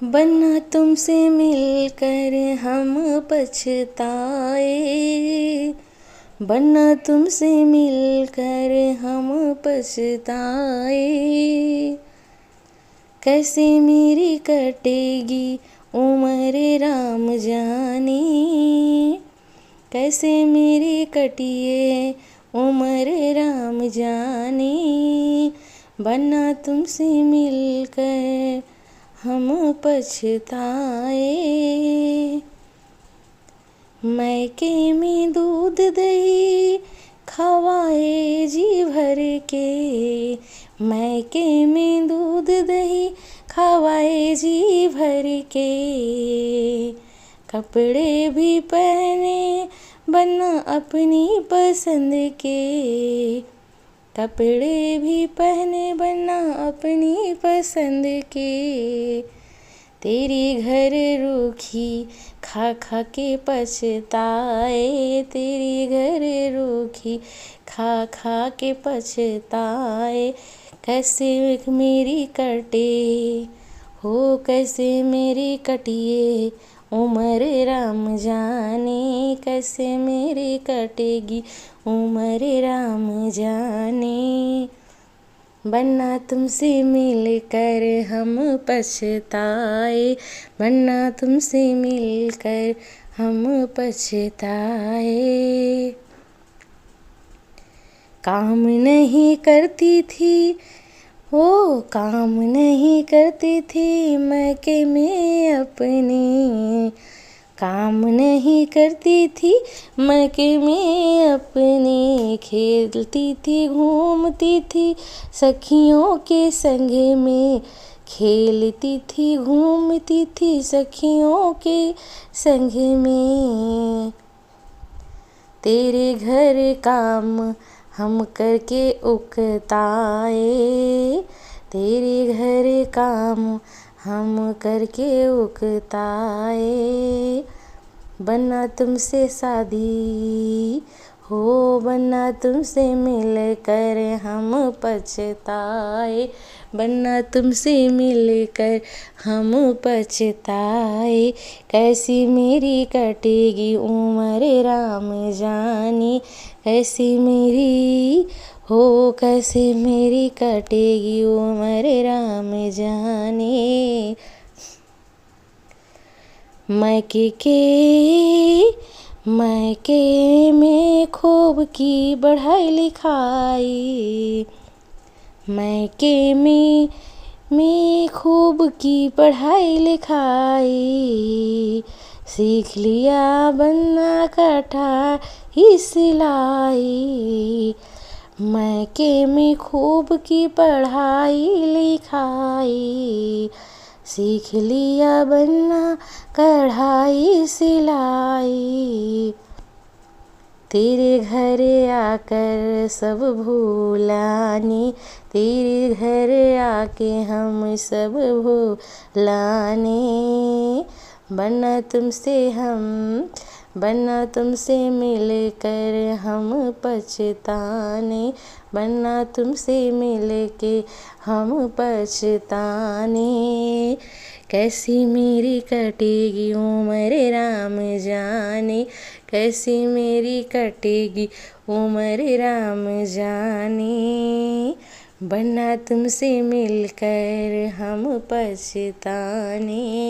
बना तुमसे मिलकर हम पछताए, बना तुमसे मिलकर हम पछताए। कैसे मेरी कटेगी उम्र राम जाने, कैसे मेरी कटिए उम्र राम जाने। बना तुमसे मिलकर हम पछताए। मैके में दूध दही खवाए जी भर के, मैके में दूध दही खवाए जी भर के। कपड़े भी पहने बना अपनी पसंद के, कपड़े भी पहने बना अपनी पसंद के। तेरी घर रूखी खा खा के पछताए, तेरी घर रूखी खा खा के पछताए। कैसे मेरी कटे हो, कैसे मेरी कटिए उम्र राम जाने, कैसे मेरी कटेगी उम्र राम जाने। बना तुमसे मिलकर हम पछताए, बना तुमसे मिलकर हम पछताए। काम नहीं करती थी ओ, काम नहीं करती थी मैके में अपने, काम नहीं करती थी मैके में अपने। खेलती थी घूमती थी सखियों के संग में, खेलती थी घूमती थी सखियों के संग में। तेरे घर काम हम करके उकताए, तेरे घर काम हम करके उकताए। बना तुमसे शादी हो, बना तुमसे मिलकर हम पछताए, बना तुमसे मिलकर हम पछताए। कैसी मेरी कटेगी उम्र राम जाने, कैसी मेरी हो, कैसे मेरी कटेगी उम्र राम जाने। मैके में खूब की पढ़ाई लिखाई, मैके में खूब की पढ़ाई लिखाई। सीख लिया बनना कढ़ाई सिलाई, मैके में खूब की पढ़ाई लिखाई। सीख लिया बनना कढ़ाई सिलाई। तेरे घर आकर सब भूलाने, तेरे घर आके हम सब भूलाने। बना तुमसे मिलकर हम पछताने, बना तुमसे मिलके हम पछताने। कैसी मेरी कटेगी उम्र राम जाने, कैसी मेरी कटेगी उम्र राम जाने। बना तुमसे मिलकर हम पछताने।